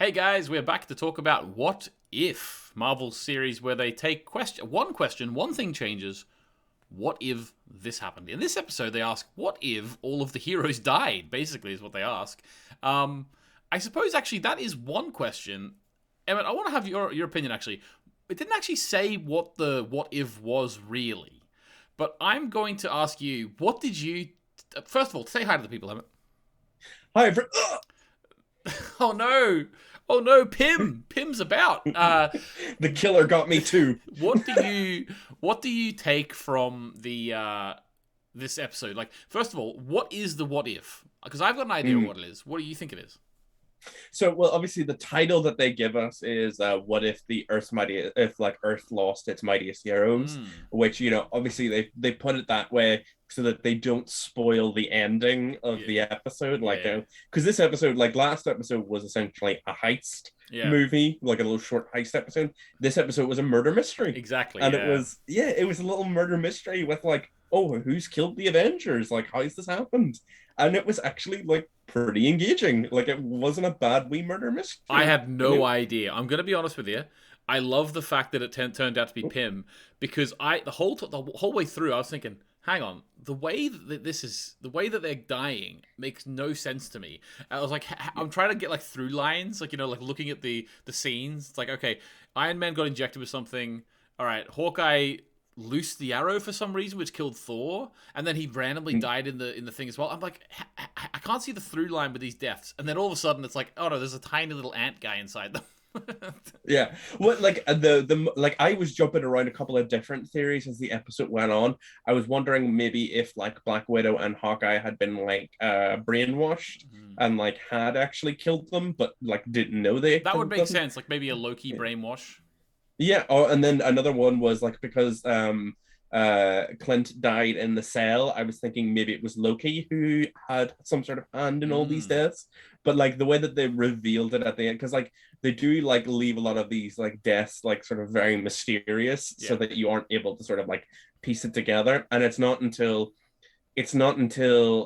Hey guys, we're back to talk about What If, Marvel's series where they take question, one thing changes. What if this happened? In this episode, they ask, what if all of the heroes died? Basically, is what they ask. Um, I suppose actually that is one question. Emmett, I want to have your opinion actually. It didn't actually say what the what if was really, but I'm going to ask you, what did you. First of all, say hi to the people, Emmett. Hi, Oh no! Oh no, Pim! Pim's about. the killer got me too. What do you what do you take from the this episode? Like, first of all, what is the what if? Because I've got an idea of Mm. what it is. What do you think it is? So, well, obviously, the title that they give us is "What if the if like Earth lost its mightiest heroes?" Hmm. Which obviously they put it that way so that they don't spoil the ending of Yeah. the episode. Like, Yeah. because this episode, like last episode, was essentially a heist Yeah. movie, like a little short heist episode. This episode was a murder mystery, Exactly. and it Yeah. was it was a little murder mystery with like, oh, who's killed the Avengers? Like, how's this happened? And it was actually like pretty engaging. Like it wasn't a bad wee murder I mystery. had And no idea. I'm gonna be honest with you. I love the fact that it turned out to be Pim because the whole way through I was thinking, hang on, the way that they're dying makes no sense to me. I was like, I'm trying to get like through lines, like like looking at the scenes. It's like, okay, Iron Man got injected with something. All right, Hawkeye loosed the arrow for some reason, which killed Thor, and then he randomly died in the thing as well. I'm like, I can't see the through line with these deaths, and then all of a sudden it's like, oh no, there's a tiny little ant guy inside them. yeah, what like the like I was jumping around a couple of different theories as the episode went on. I was wondering maybe if like Black Widow and Hawkeye had been like brainwashed and like had actually killed them, but like didn't know they had That would killed make them. sense, like maybe a Loki brainwash. Yeah. Oh, and then another one was like because Clint died in the cell. I was thinking maybe it was Loki who had some sort of hand in all these Mm, deaths. But like the way that they revealed it at the end, because like they do like leave a lot of these like deaths like sort of very mysterious, yeah. so that you aren't able to sort of like piece it together. And it's not until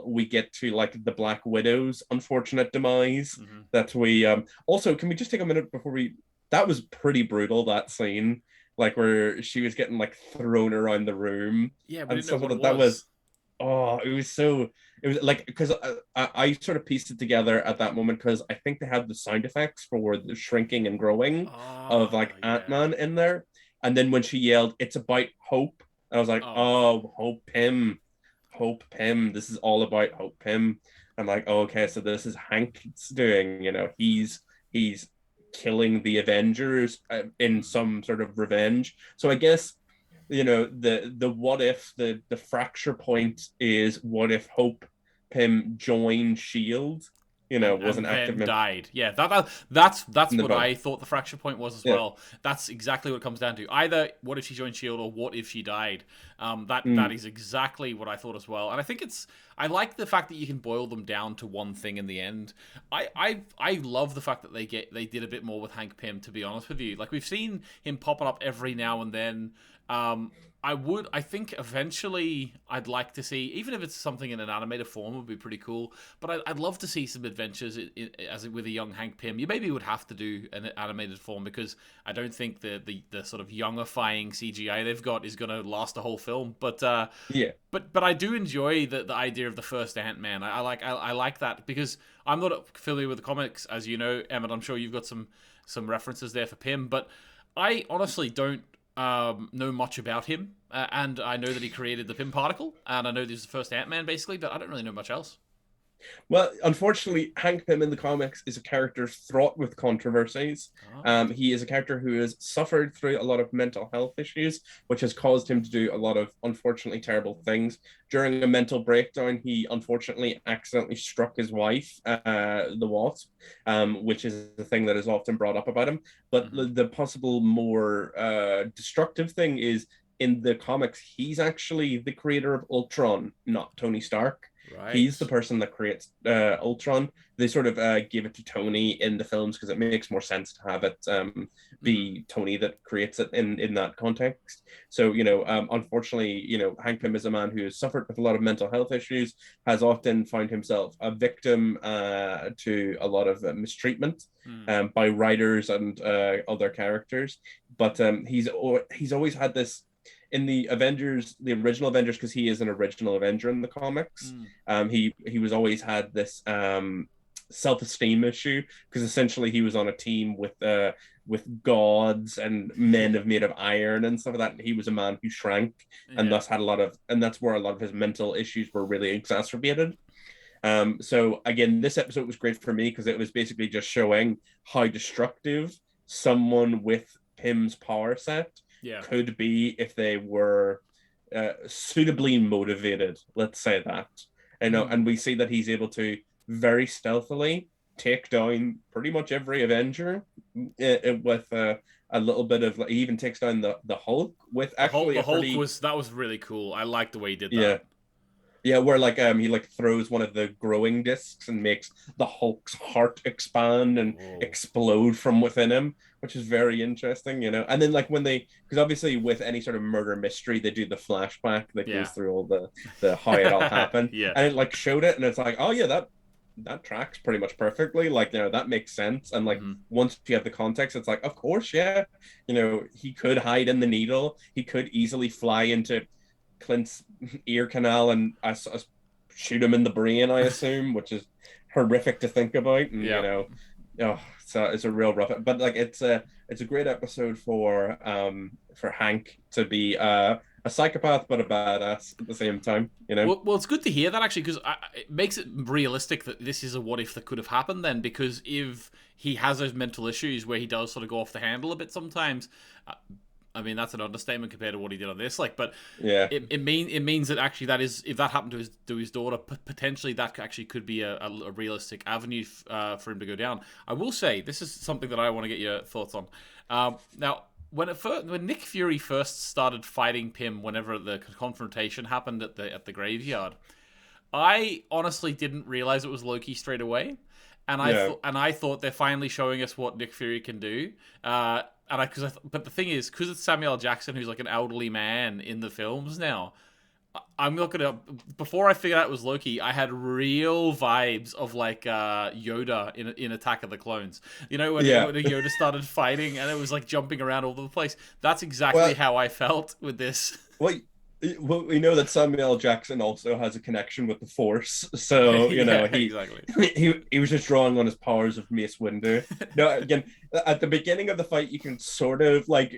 we get to like the Black Widow's unfortunate demise Hmm. that we also can we just take a minute before we that was pretty brutal, that scene, like where she was getting like thrown around the room Yeah, we and didn't know stuff like what it that. That was. was it was like because I sort of pieced it together at that moment because I think they had the sound effects for the shrinking and growing of Oh like yeah. Ant-Man in there, and then when she yelled it's about hope, I was like, Oh oh, Hope Pym, Hope Pym, this is all about Hope Pym. I'm like, oh, okay, so this is Hank's doing, he's killing the Avengers in some sort of revenge. So I guess the what if the fracture point is what if Hope Pym joined Shield, was and an active then member died. Yeah, that's in the what book. I thought the fracture point was as Yeah. well. That's exactly what it comes down to. Either what if she joined Shield or what if she died. That Mm. is exactly what I thought as well. And I think I like the fact that you can boil them down to one thing in the end. I love the fact that they did a bit more with Hank Pym. To be honest with you, like we've seen him popping up every now and then. I think eventually I'd like to see, even if it's something in an animated form, would be pretty cool. But I'd love to see some adventures with a young Hank Pym. You maybe would have to do an animated form because I don't think the sort of youngifying CGI they've got is going to last a whole film. Yeah. But I do enjoy the idea of the first Ant Man. I like that because I'm not familiar with the comics, as you know, Emmett. I'm sure you've got some references there for Pym, but I honestly don't know much about him, and I know that he created the Pym particle, and I know this is the first Ant Man, basically, but I don't really know much else. Well, unfortunately, Hank Pym in the comics is a character fraught with controversies. Oh, He is a character who has suffered through a lot of mental health issues, which has caused him to do a lot of unfortunately terrible things. During a mental breakdown, he unfortunately accidentally struck his wife, the Wasp, which is the thing that is often brought up about him. But mm-hmm. the possible more destructive thing is in the comics, he's actually the creator of Ultron, not Tony Stark. Right. He's the person that creates Ultron. They sort of give it to Tony in the films because it makes more sense to have it Mm. be Tony that creates it in that context. So, unfortunately, Hank Pym is a man who has suffered with a lot of mental health issues, has often found himself a victim to a lot of mistreatment Mm. by writers and other characters. But he's always had this in the Avengers, the original Avengers, because he is an original Avenger in the comics. Mm. He was always had this self-esteem issue because essentially he was on a team with gods and men Yeah. of made of iron and stuff like that. And he was a man who shrank and Yeah. thus had a lot of, and that's where a lot of his mental issues were really exacerbated. So again, this episode was great for me because it was basically just showing how destructive someone with Pym's power set Yeah. could be if they were suitably motivated. Let's say that, Mm. and we see that he's able to very stealthily take down pretty much every Avenger with a little bit of. He even takes down the Hulk with actually The a Hulk pretty was that was really cool. I like the way he did yeah that. yeah, where like he like throws one of the growing discs and makes the Hulk's heart expand and Oh. explode from within him, which is very interesting. And then like when they, because obviously with any sort of murder mystery, they do the flashback that goes Yeah. through all the how it all happened, Yeah. and it like showed it, and it's like, oh yeah, that tracks pretty much perfectly. Like that makes sense, and like Hmm. once you have the context, it's like, of course, yeah, he could hide in the needle, he could easily fly into Clint's ear canal and I shoot him in the brain, I assume, which is horrific to think about. And Yeah. oh, it's a real rough. But like it's a great episode for Hank to be a psychopath but a badass at the same time. Well, it's good to hear that actually because it makes it realistic that this is a what if that could have happened then. Because if he has those mental issues where he does sort of go off the handle a bit sometimes, I mean that's an understatement compared to what he did on this. Like, but Yeah, it means that actually that is if that happened to his daughter, potentially that actually could be a realistic avenue for him to go down. I will say this is something that I want to get your thoughts on. Now, when Nick Fury first started fighting Pym, whenever the confrontation happened at the graveyard, I honestly didn't realize it was Loki straight away, and yeah, I thought they're finally showing us what Nick Fury can do. But the thing is, because it's Samuel L. Jackson, who's like an elderly man in the films now. I'm not gonna. Before I figured out it was Loki, I had real vibes of like Yoda in Attack of the Clones. You know yeah. when Yoda started fighting and it was like jumping around all over the place. That's exactly Well, how I felt with this. well, well, we know that Samuel L. Jackson also has a connection with the Force, so Yeah, he exactly. he was just drawing on his powers of Mace Windu. No, again, at the beginning of the fight, you can sort of like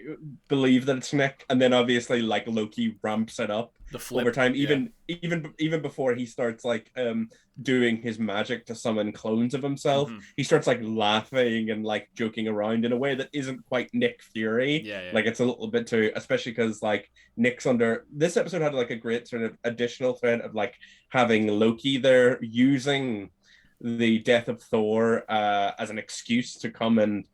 believe that it's Nick, and then obviously like Loki ramps it up The over flip. time, Yeah. even before he starts like doing his magic to summon clones of himself. Hmm. He starts like laughing and like joking around in a way that isn't quite Nick Fury. Yeah, yeah. Like it's a little bit too, especially because like Nick's under this episode had like a great sort of additional thread of like having Loki there using the death of Thor as an excuse to come and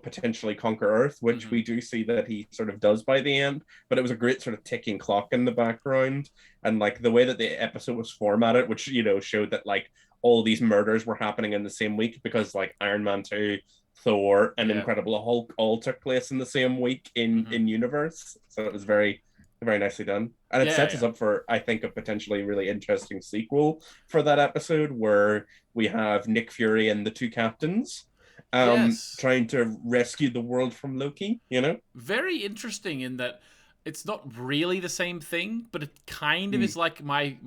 potentially conquer Earth, which Hmm. we do see that he sort of does by the end. But it was a great sort of ticking clock in the background, and like the way that the episode was formatted, which showed that like all these murders were happening in the same week because like Iron Man 2, Thor, and Yeah. Incredible Hulk all took place in the same week in Hmm. in universe. So it was very nicely done, and it Yeah, sets us yeah. up for I think a potentially really interesting sequel for that episode where we have Nick Fury and the two captains Yes. trying to rescue the world from Loki. Very interesting in that it's not really the same thing, but it kind of Mm, is like my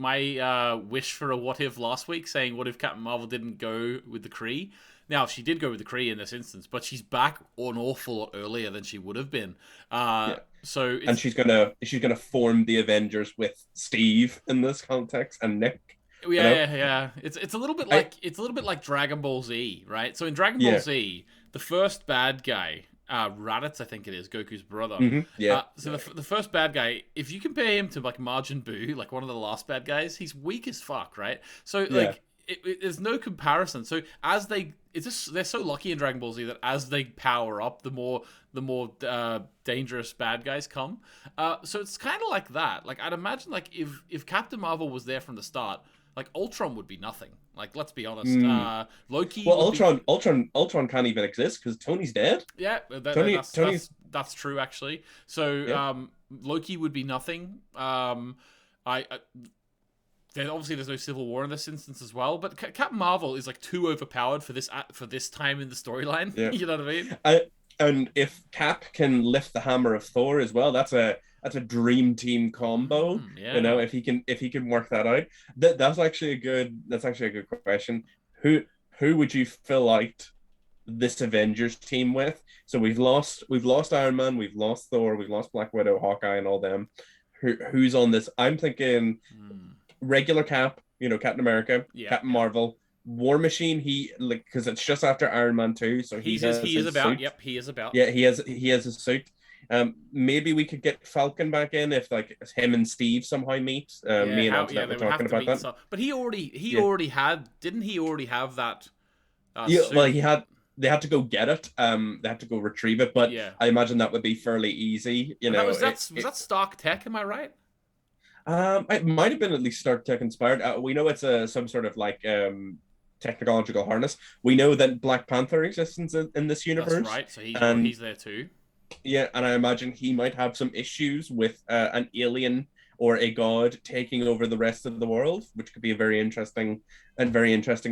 wish for a what if last week, saying what if Captain Marvel didn't go with the Kree. Now she did go with the Kree in this instance, but she's back an awful lot earlier than she would have been. yeah. So And it's she's gonna form the Avengers with Steve in this context and Nick. You yeah, know, yeah, yeah. It's a little bit I like Dragon Ball Z, right? So in Dragon Ball yeah, Z, the first bad guy, Raditz, I think it is, Goku's brother. yeah, So the first bad guy, if you compare him to like Majin Buu, like one of the last bad guys, he's weak as fuck, right? So yeah, like there's no comparison. So as it's just they're so lucky in Dragon Ball Z that as they power up, the more dangerous bad guys come. So it's kind of like that. Like I'd imagine like if Captain Marvel was there from the start, Like Ultron would be nothing. Like let's be honest. Loki Well, would be. Ultron can't even exist because Tony's dead. Yeah, Tony's that's true actually. So yeah. Loki would be nothing. I obviously there's no civil war in this instance as well, but Captain Marvel is like too overpowered for this time in the storyline. Yeah. You know what I mean? And if Cap can lift the hammer of Thor as well, that's a dream team combo. You know, Yeah. if he can work that out, that's actually a good question. Who who would you fill out this Avengers team with? So we've lost Iron Man, we've lost Thor, we've lost Black Widow, Hawkeye, and all them. Who's on this? I'm thinking regular Cap, Captain America, Yeah. Captain Marvel, War Machine. He like because it's just after Iron Man 2, so He is his about. suit. Yep, he is about. Yeah, he has a suit. Maybe we could get Falcon back in if like him and Steve somehow meet. Yeah, Me and yeah, Antoinette they were would have talking to about meet that. some. But he Yeah, already had, didn't he already have that yeah. Well, suit? they had to go get it. They had to go retrieve it. But Yeah. I imagine that would be fairly easy. And was that Stark Tech, am I right? It might have been at least Star Trek inspired. We know it's some sort of like technological harness. We know that Black Panther exists in this That's universe, right. So and he's there too. yeah, and I imagine he might have some issues with an alien or a god taking over the rest of the world, which could be a very interesting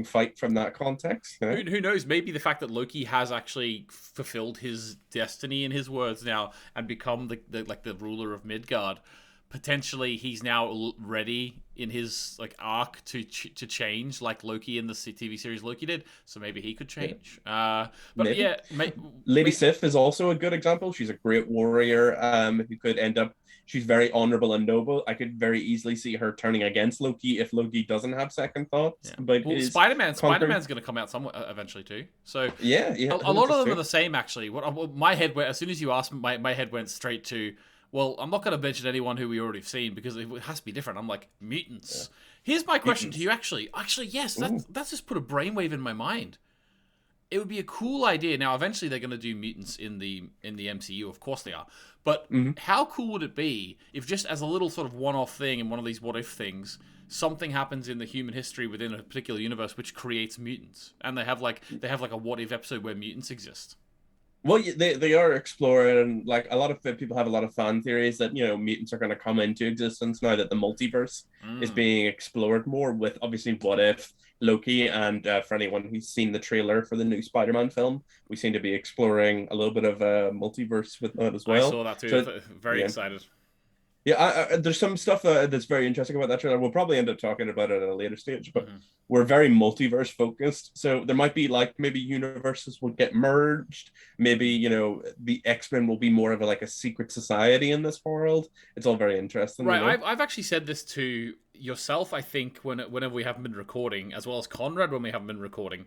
fight from that context. You know? Who knows? Maybe the fact that Loki has actually fulfilled his destiny in his words now and become the ruler of Midgard. Potentially, he's now ready in his like arc to change, like Loki in the TV series Loki did. So maybe he could change. But Maybe. yeah, Lady Sif is also a good example. She's a great warrior who could end up. She's very honorable and noble. I could very easily see her turning against Loki if Loki doesn't have second thoughts. yeah. But Well, Spider-Man's going to come out somewhere eventually too. So yeah, a lot of them are the same actually. My head went, as soon as you asked, my head went straight to. Well, I'm not going to mention anyone who we already have seen because it has to be different. I'm like, mutants. Yeah. Here's my question to you, actually. Actually, yes, that's just put a brainwave in my mind. It would be a cool idea. Now, eventually they're going to do mutants in the MCU. Of course they are. But how cool would it be if just as a little sort of one-off thing in one of these what-if things, something happens in the human history within a particular universe which creates mutants. And they have like a what-if episode where mutants exist. Well, they are exploring, and like a lot of people have a lot of fan theories that mutants are going to come into existence now that the multiverse is being explored more. With obviously What If, Loki, and for anyone who's seen the trailer for the new Spider-Man film, we seem to be exploring a little bit of a multiverse with that as well. I saw that too. So, very excited. Yeah, there's some stuff that's very interesting about that trailer. We'll probably end up talking about it at a later stage, but we're very multiverse focused. So there might be like maybe universes will get merged. Maybe the X-Men will be more of a secret society in this world. It's all very interesting. Right, I've actually said this to yourself. I think whenever we haven't been recording, as well as Conrad when we haven't been recording.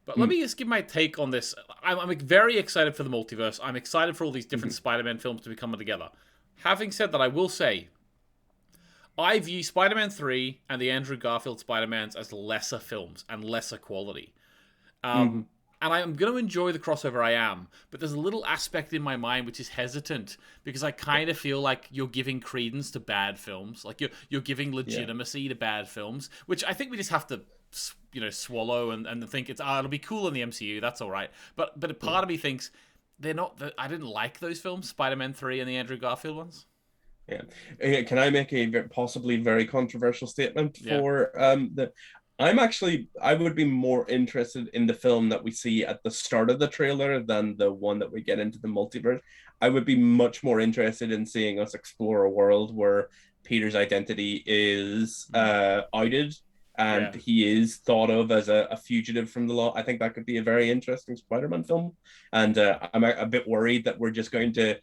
But let me just give my take on this. I'm very excited for the multiverse. I'm excited for all these different Spider-Man films to be coming together. Having said that, I will say, I view Spider-Man 3 and the Andrew Garfield Spider-Mans as lesser films and lesser quality. And I'm going to enjoy the crossover, I am. But there's a little aspect in my mind which is hesitant because I kind of feel like you're giving credence to bad films. Like you're giving legitimacy to bad films, which I think we just have to swallow and think it'll be cool in the MCU. That's all right. But a part of me thinks... they're not. I didn't like those films, Spider-Man 3 and the Andrew Garfield ones. Yeah. Can I make a possibly very controversial statement for I would be more interested in the film that we see at the start of the trailer than the one that we get into the multiverse. I would be much more interested in seeing us explore a world where Peter's identity is outed and he is thought of as a fugitive from the law. I think that could be a very interesting Spider-Man film. And I'm a bit worried that we're just going to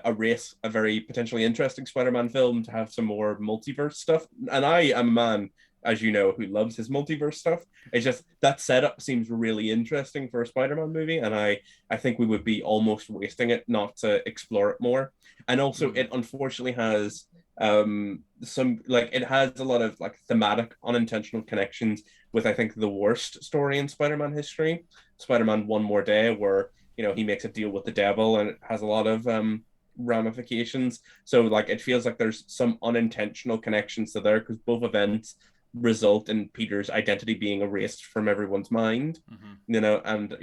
erase a very potentially interesting Spider-Man film to have some more multiverse stuff. And I am a man, as you know, who loves his multiverse stuff. It's just that setup seems really interesting for a Spider-Man movie. And I think we would be almost wasting it not to explore it more. And also it unfortunately has... it has a lot of thematic unintentional connections with I think the worst story in Spider-Man history, Spider-Man One More Day, where he makes a deal with the devil and it has a lot of ramifications. So it feels like there's some unintentional connections to there because both events result in Peter's identity being erased from everyone's mind. Mm-hmm. And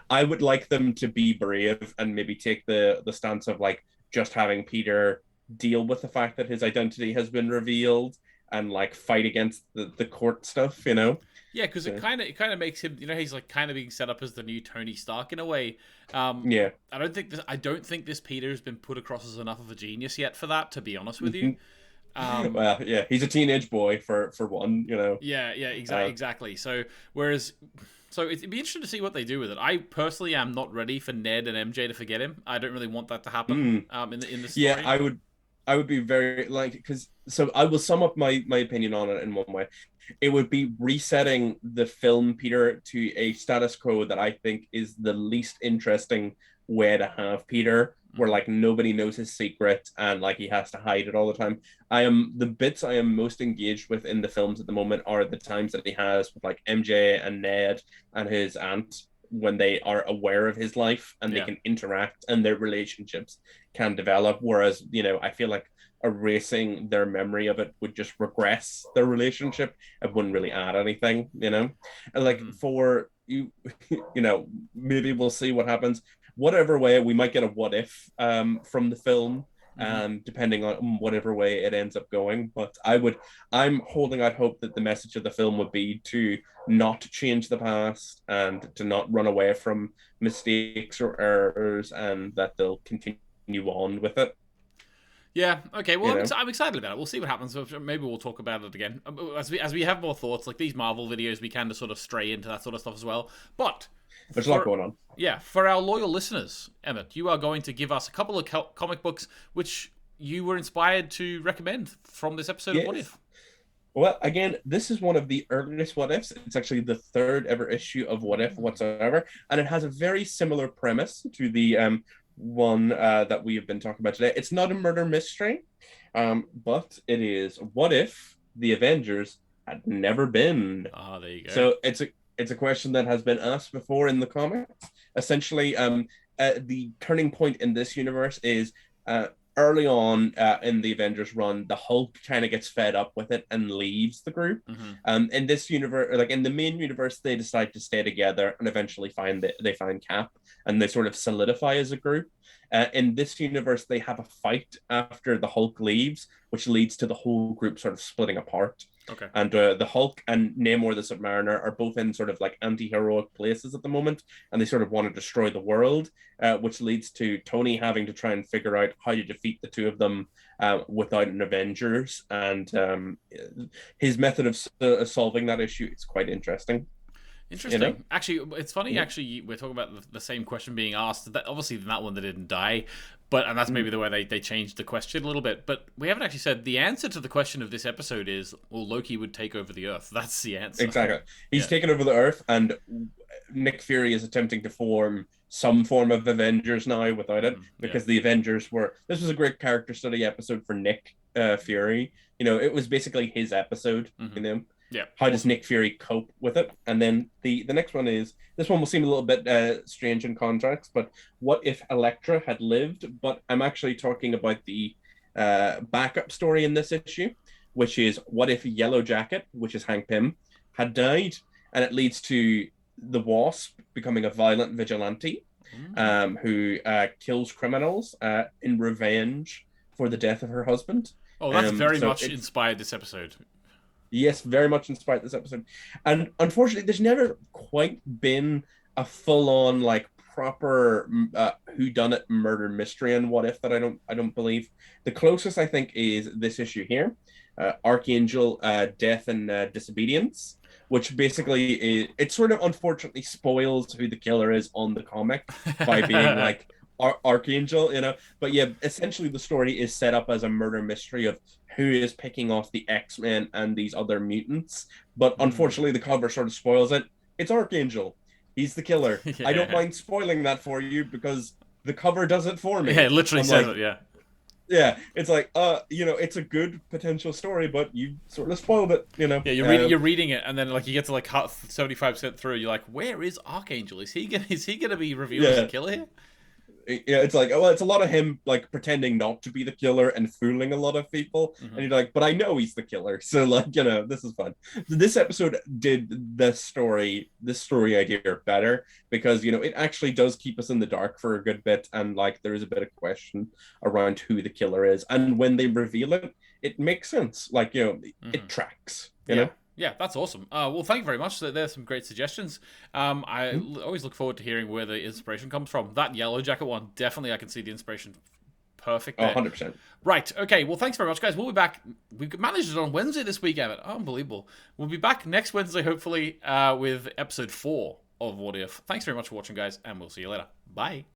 I would like them to be brave and maybe take the stance of like just having Peter deal with the fact that his identity has been revealed and like fight against the court stuff. Yeah, because So, it kind of makes him, he's like kind of being set up as the new Tony Stark in a way. Um, yeah. I don't think this Peter has been put across as enough of a genius yet for that. To be honest with you. Um, Well, yeah, he's a teenage boy for one. yeah, yeah, exactly. So it'd be interesting to see what they do with it. I personally am not ready for Ned and MJ to forget him. I don't really want that to happen. Mm. In the Yeah, story. I would be very like because so I will sum up my opinion on it in one way. It would be resetting the film Peter to a status quo that I think is the least interesting way to have Peter, where Mm-hmm. like nobody knows his secret and like he has to hide it all the time. The bits I am most engaged with in the films at the moment are the times that he has with like MJ and Ned and his aunt when they are aware of his life and they Yeah. can interact and their relationships can develop. Whereas, I feel like erasing their memory of it would just regress their relationship. It wouldn't really add anything. And like Mm-hmm. for you, maybe we'll see what happens. Whatever way, we might get a what if from the film, Mm-hmm. depending on whatever way it ends up going. But I'm holding out hope that the message of the film would be to not change the past and to not run away from mistakes or errors, and that they'll continue on with it. Yeah. Okay. Well, You I'm, know, I'm excited about it. We'll see what happens. Maybe we'll talk about it again as we have more thoughts. Like these Marvel videos, we kind of sort of stray into that sort of stuff as well. But there's a lot for going on. yeah, for our loyal listeners, Emmett, you are going to give us a couple of comic books which you were inspired to recommend from this episode of What Yes. If. Well, again, this is one of the earliest What Ifs. It's actually the third ever issue of What If whatsoever, and it has a very similar premise to the one that we have been talking about today. It's not a murder mystery, but it is What If the Avengers had never been. Ah, there you go. So it's a question that has been asked before in the comics. Essentially, the turning point in this universe is uh, early on in the Avengers run, the Hulk kind of gets fed up with it and leaves the group. Mm-hmm. In this universe, like in the main universe, they decide to stay together and eventually they find Cap and they sort of solidify as a group. In this universe, they have a fight after the Hulk leaves, which leads to the whole group sort of splitting apart. Okay. And the Hulk and Namor the Submariner are both in sort of like anti-heroic places at the moment, and they sort of want to destroy the world, which leads to Tony having to try and figure out how to defeat the two of them without an Avengers. And his method of solving that issue is quite interesting. You know? Interesting. Actually, it's funny. Yeah. Actually, we're talking about the same question being asked. That obviously, in that one, they didn't die, and that's maybe the way they changed the question a little bit. But we haven't actually said the answer to the question of this episode is, well, Loki would take over the Earth. That's the answer. Exactly. He's Yeah. taken over the Earth, and Nick Fury is attempting to form some form of Avengers now without it, Yeah. because the Avengers were. This was a great character study episode for Nick Fury. It was basically his episode. Mm-hmm. Yeah. How does Nick Fury cope with it? And then the next one is, this one will seem a little bit strange in context, but what if Elektra had lived? But I'm actually talking about the backup story in this issue, which is what if Yellow Jacket, which is Hank Pym, had died, and it leads to the Wasp becoming a violent vigilante who kills criminals in revenge for the death of her husband. Oh, that's very So much inspired this episode. Yes, very much inspired this episode. And unfortunately, there's never quite been a full-on like proper whodunit murder mystery and What If that I don't believe. The closest I think is this issue here, Archangel Death and Disobedience, which basically it sort of unfortunately spoils who the killer is on the comic by being like Archangel. But yeah, essentially the story is set up as a murder mystery of who is picking off the X-Men and these other mutants. But unfortunately, the cover sort of spoils it. It's Archangel. He's the killer. Yeah. I don't mind spoiling that for you because the cover does it for me. Yeah, it literally says it. Yeah. Yeah, it's like, it's a good potential story, but you sort of spoiled it. Yeah, you're reading it, and then like you get to like 75% through, you're like, where is Archangel? Is he gonna be revealed as a killer here? Yeah, it's like, oh, well, it's a lot of him like pretending not to be the killer and fooling a lot of people. Mm-hmm. And you're like, but I know he's the killer. So like, this is fun. This episode did this story idea better because it actually does keep us in the dark for a good bit. And like there is a bit of question around who the killer is. And when they reveal it, it makes sense. Like, Mm-hmm. it tracks, Yeah. Yeah, that's awesome. Well, thank you very much. There's some great suggestions. Always look forward to hearing where the inspiration comes from. That Yellow Jacket one, definitely I can see the inspiration perfect Oh, there. 100%. Right, okay, well, thanks very much, guys. We'll be back. We've managed it on Wednesday this week, Emmett. Unbelievable. We'll be back next Wednesday, hopefully, with episode 4 of What If. Thanks very much for watching, guys, and we'll see you later. Bye.